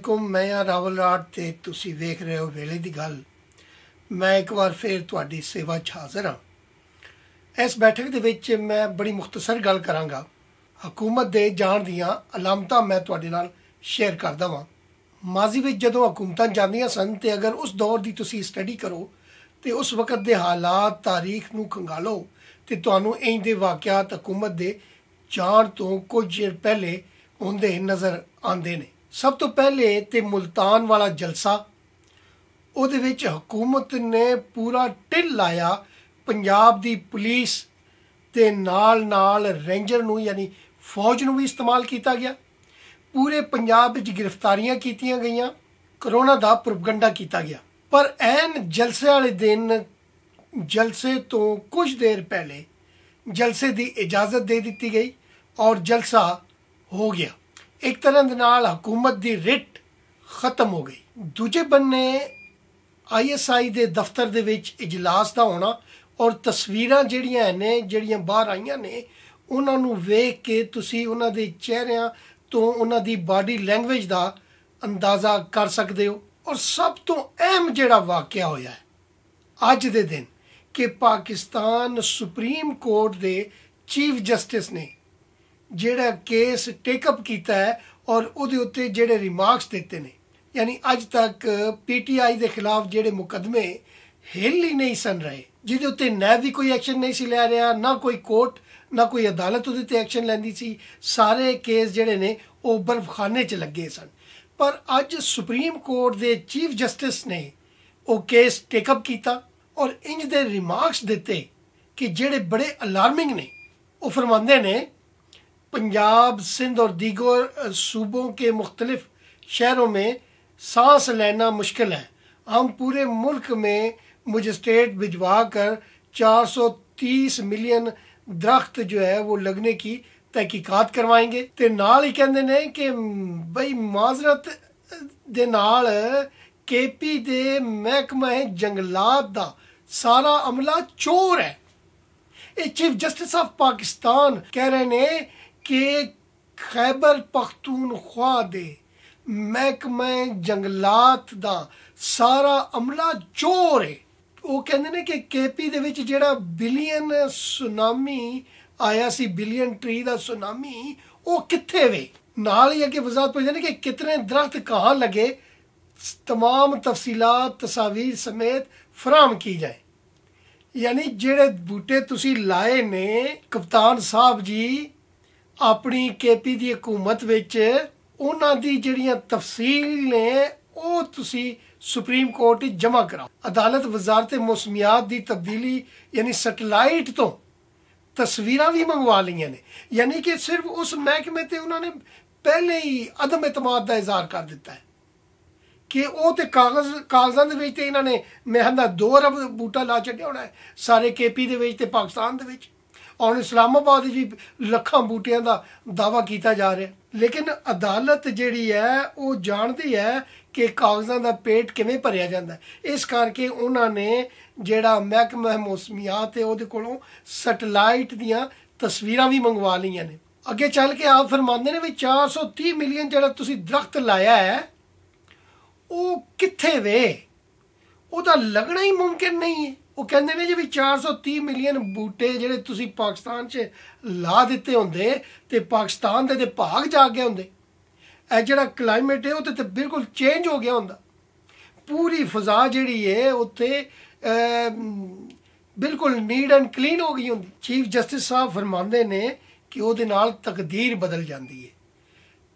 वालेकुम। मैं हाँ रावल राठ ते तुसी वेख रहे हो वेले दी गल। मैं एक बार फिर तुहाडी सेवा 'च हाज़र हाँ। इस बैठक दे विच मैं बड़ी मुख्तसर गल करांगा। हुकूमत दे जाण दियां अलामतां मैं तुहाडे नाल शेयर करदा वां। माजी विच जदों हुकूमतां जांदियां सन ते अगर उस दौर दी तुसी स्टडी करो ते उस वक्त दे हालात तारीख नूं खंगालो ते तुहानूं इंज दे वाक़यात हुकूमत दे जाण तो कुछ चिर पहले हुंदे नज़र आंदे ने। सब तो पहले ते मुल्तान वाला जलसा, ਉਹਦੇ ਵਿੱਚ हुकूमत ने पूरा ਢਿੱਲ ਲਾਇਆ। पंजाब दी पुलिस ਤੇ ਨਾਲ रेंजर ਨੂੰ यानी फौज ਨੂੰ भी इस्तेमाल किया गया। पूरे पंजाब ਵਿੱਚ गिरफ्तारियां कीतियां गईयां। करोना ਦਾ प्रोपगंडा किया गया। पर ਐਨ जलसे वाले दिन जलसे तो कुछ देर पहले जलसे की इजाज़त दे दी गई और जलसा हो गया। एक तरह ਦੇ ਨਾਲ हुकूमत की रिट खत्म हो गई। दूजे बन्ने ISI ਦੇ ਦਫ਼ਤਰ ਦੇ ਵਿੱਚ इजलास ਦਾ होना और तस्वीरां ਜਿਹੜੀਆਂ ਨੇ ਜਿਹੜੀਆਂ ਬਾਹਰ ਆਈਆਂ ਨੇ ਉਹਨਾਂ ਨੂੰ ਵੇਖ ਕੇ ਤੁਸੀਂ ਉਹਨਾਂ ਦੇ ਚਿਹਰਿਆਂ ਤੋਂ ਉਹਨਾਂ ਦੀ ਬਾਡੀ ਲੈਂਗੁਏਜ ਦਾ ਅੰਦਾਜ਼ਾ ਕਰ ਸਕਦੇ ਹੋ। और सब तो अहम ਜਿਹੜਾ ਵਾਕਿਆ ਹੋਇਆ ਹੈ ਅੱਜ ਦੇ ਦਿਨ ਕਿ ਪਾਕਿस्तान सुप्रीम कोर्ट ਦੇ चीफ जस्टिस ने ਜਿਹੜਾ केस टेकअप किया है और ਉਹਦੇ ਉੱਤੇ ਜਿਹੜੇ रिमार्क्स ਦਿੱਤੇ ਨੇ। यानी अज तक PTI के खिलाफ ਜਿਹੜੇ मुकदमे हिल ही नहीं सन रहे, ਜਿਹਦੇ ਉੱਤੇ नैब भी कोई एक्शन नहीं सी लै रहा, ना कोई कोर्ट ना कोई अदालत ਉਹਦੇ ਤੇ एक्शन ਲੈਂਦੀ ਸੀ। ਸਾਰੇ केस ਜਿਹੜੇ ਨੇ ਉਹ बर्फखाने 'ਚ ਲੱਗੇ ਸਨ। पर अज सुप्रीम कोर्ट के चीफ जस्टिस ने वो केस टेकअप किया और इंज दे रिमार्क्स दिते कि ਜਿਹੜੇ बड़े अलार्मिंग ने। वो फरमाते ने पंजाब, सिंध और दीगर सूबों के मुख्तलिफ शहरों में सांस लेना मुश्किल है। हम पूरे मुल्क में मजिस्ट्रेट भिजवा कर 430 मिलियन दरख्त जो है वो लगने की तहकीकात करवाएंगे। ते नाल ही कहते ने कि बई माजरत दे नाल KP दे महकमा जंगलात दा सारा अमला चोर है। ये चीफ जस्टिस ऑफ पाकिस्तान कह रहे ने कि खैबर पख्तूनख्वा दे महकमा जंगलात दा सारा अमला चोर है। वो कहते ने कि KP दे विच जिहड़ा बिलियन सुनामी आया सी, बिलियन ट्री दा सुनामी, वो कित्थे वे। नाल ही अगे वजाहत पुछदे ने कि कितने दरख्त कहाँ लगे, तमाम तफसीलात तस्वीर समेत फराहम की जाए। यानी जेड़े बूटे तुसी लाए ने कप्तान साहब जी अपनी KP दी हुकूमत विच उन्हां दी जिहड़ियां तफसील ने वो तुसी सुप्रीम कोर्ट जमा कराओ। अदालत वजारत मौसमियात दी तब्दीली यानी सैटेलाइट तो तस्वीरां भी मंगवा लिया ने। यानी कि सिर्फ उस महकमे ते उन्होंने पहले ही अदम एतमाद का इजहार कर दिता है कि वो तो कागजां दे विच ते इन्होंने मैं कहंदा 2 अरब बूटा ला छड्डिया होना है सारे KP दे विच ते पाकिस्तान दे विच। और इस्लामाबाद भी लखां बूटियां का दावा किया जा रहा। लेकिन अदालत जिहड़ी है वो जानती है कि कागजां का पेट किवें भरिया जाता है। इस करके उन्होंने जिहड़ा महकमा मौसमियात है उहदे कोलों सैटेलाइट दियां तस्वीरां भी मंगवा लियां ने। अगे चल के आप फरमांदे ने भी 430 मिलियन जिहड़ा तुसीं दरख्त लाया है वो कित्थे वे, ਉਹਦਾ लगना ही मुमकिन नहीं है। वो कहते हैं जी भी 430 मिलियन बूटे ਜਿਹੜੇ ਤੁਸੀਂ ਪਾਕਿਸਤਾਨ 'ਚ ਲਾ ਦਿੱਤੇ ਹੁੰਦੇ ਤੇ ਪਾਕਿਸਤਾਨ ਦੇ ਭਾਗ ਜਾ ਗਏ ਹੁੰਦੇ। ਇਹ ਜਿਹੜਾ ਕਲਾਈਮੇਟ ਹੈ ਉਹ ਤੇ ਬਿਲਕੁਲ ਚੇਂਜ ਹੋ ਗਿਆ ਹੁੰਦਾ। ਪੂਰੀ ਫਜ਼ਾ ਜਿਹੜੀ ਹੈ ਉੱਥੇ ਬਿਲकुल ਨੀਟ ਐਂਡ ਕਲੀਨ ਹੋ ਗਈ ਹੁੰਦੀ। ਚੀਫ ਜਸਟਿਸ ਸਾਹਿਬ ਫਰਮਾਉਂਦੇ ਨੇ ਕਿ ਉਹਦੇ ਨਾਲ ਤਕਦੀਰ ਬਦਲ ਜਾਂਦੀ ਹੈ।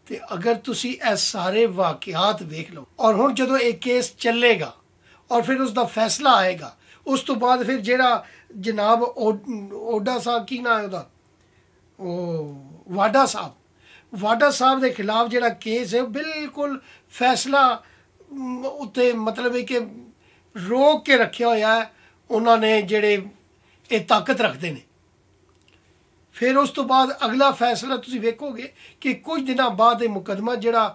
ਤੇ ਅਗਰ ਤੁਸੀਂ ਇਹ ਸਾਰੇ ਵਾਕਿਆਤ ਵੇਖ ਲਓ और ਹੁਣ ਜਦੋਂ ਇਹ ਕੇਸ ਚੱਲੇਗਾ और फिर उसका फैसला आएगा उस तो बाद फिर जेड़ा जनाब ओडा साहब की ना है वाडा साहब के खिलाफ जेड़ा केस है बिल्कुल फैसला उत्ते मतलब है कि रोक के रखा होया है उन्होंने जेड़े ये ताकत रखते हैं। फिर उस तो बाद अगला फैसला तुसीं वेखोगे कि कुछ दिनों बाद ये मुकदमा जिहड़ा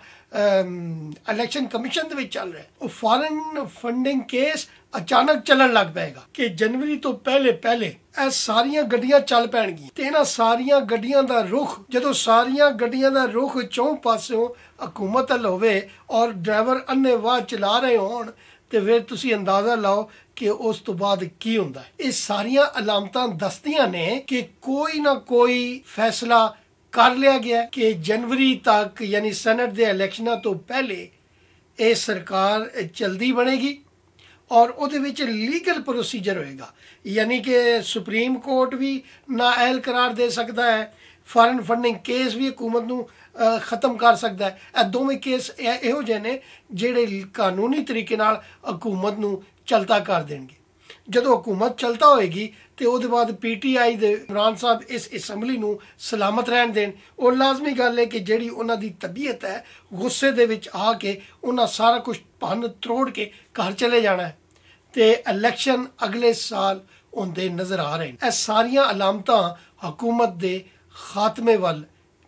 इलैक्शन कमीशन दे विच चल रहा है वो फॉरेन फंडिंग केस ਅਚਾਨਕ ਚੱਲਣ ਲੱਗ ਪਏਗਾ ਕਿ ਜਨਵਰੀ ਤੋਂ ਪਹਿਲੇ ਪਹਿਲੇ ਇਹ ਸਾਰੀਆਂ ਗੱਡੀਆਂ ਚੱਲ ਪੈਣਗੀਆਂ ਤੇ ਇਹਨਾਂ ਸਾਰੀਆਂ ਗੱਡੀਆਂ ਦਾ ਰੁਖ ਜਦੋਂ ਸਾਰੀਆਂ ਗੱਡੀਆਂ ਦਾ ਰੁਖ ਚੌਂ ਪਾਸਿਓਂ ਹਕੂਮਤ ਵੱਲ ਹੋਵੇ ਔਰ ਡਰਾਈਵਰ ਅੰਨ੍ਹੇਵਾਹ ਚਲਾ ਰਹੇ ਹੋਣ ਤੇ ਫਿਰ ਤੁਸੀਂ ਅੰਦਾਜ਼ਾ ਲਾਓ ਕਿ ਉਸ ਤੋਂ ਬਾਅਦ ਕੀ ਹੁੰਦਾ ਹੈ। ਇਹ ਸਾਰੀਆਂ ਅਲਾਮਤਾਂ ਦੱਸਦੀਆਂ ਨੇ ਕਿ ਕੋਈ ਨਾ ਕੋਈ ਫੈਸਲਾ ਕਰ ਲਿਆ ਗਿਆ ਕਿ ਜਨਵਰੀ ਤੱਕ ਯਾਨੀ ਸੈਨੇਟ ਦੇ ਇਲੈਕਸ਼ਨਾਂ ਤੋਂ ਪਹਿਲੇ ਇਹ ਸਰਕਾਰ ਚਲਦੀ ਬਣੇਗੀ ਔਰ ਉਹਦੇ ਵਿੱਚ ਲੀਗਲ ਪ੍ਰੋਸੀਜਰ ਹੋਏਗਾ ਯਾਨੀ ਕਿ ਸੁਪਰੀਮ ਕੋਰਟ ਵੀ ਨਾਅਹਿਲ ਕਰਾਰ ਦੇ ਸਕਦਾ ਹੈ, ਫਾਰਨ ਫੰਡਿੰਗ ਕੇਸ ਵੀ ਹਕੂਮਤ ਨੂੰ ਖਤਮ ਕਰ ਸਕਦਾ ਹੈ। ਇਹ ਦੋਵੇਂ ਕੇਸ ਇਹੋ ਜਿਹੇ ਨੇ ਜਿਹੜੇ ਕਾਨੂੰਨੀ ਤਰੀਕੇ ਨਾਲ ਹਕੂਮਤ ਨੂੰ ਚਲਤਾ ਕਰ ਦੇਣਗੇ। ਜਦੋਂ ਹਕੂਮਤ ਚਲਤਾ ਹੋਏਗੀ ਤੇ ਉਹਦੇ ਬਾਅਦ ਪੀਟੀਆਈ ਦੇ ਇਮਰਾਨ ਸਾਹਿਬ ਇਸ ਅਸੈਂਬਲੀ ਨੂੰ ਸਲਾਮਤ ਰਹਿਣ ਦੇਣ। ਉਹ ਲਾਜ਼ਮੀ ਗੱਲ ਹੈ ਕਿ ਜਿਹੜੀ ਉਹਨਾਂ ਦੀ ਤਬੀਅਤ ਹੈ ਗੁੱਸੇ ਦੇ ਵਿੱਚ ਆ ਕੇ ਉਹਨਾਂ ਸਾਰਾ ਕੁਝ ਭੰਨ ਤਰੋੜ ਕੇ ਘਰ ਚਲੇ ਜਾਣਾ ਹੈ ਤੇ ਇਲੈਕਸ਼ਨ ਅਗਲੇ ਸਾਲ ਹੁੰਦੇ ਨਜ਼ਰ ਆ ਰਹੇ ਨੇ। ਇਹ ਸਾਰੀਆਂ ਅਲਾਮਤਾਂ ਹਕੂਮਤ ਦੇ ਖਾਤਮੇ ਵੱਲ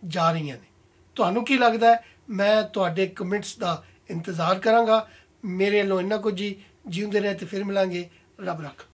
ਜਾ ਰਹੀਆਂ ਨੇ। ਤੁਹਾਨੂੰ ਕੀ ਲੱਗਦਾ ਹੈ? ਮੈਂ ਤੁਹਾਡੇ ਕਮੈਂਟਸ ਦਾ ਇੰਤਜ਼ਾਰ ਕਰਾਂਗਾ। ਮੇਰੇ ਵੱਲੋਂ ਇੰਨਾ ਕੁਝ ਜੀ। ਜਿਉਂਦੇ ਰਹੇ ਤੇ ਫਿਰ ਮਿਲਾਂਗੇ। ਰੱਬ ਰੱਖ।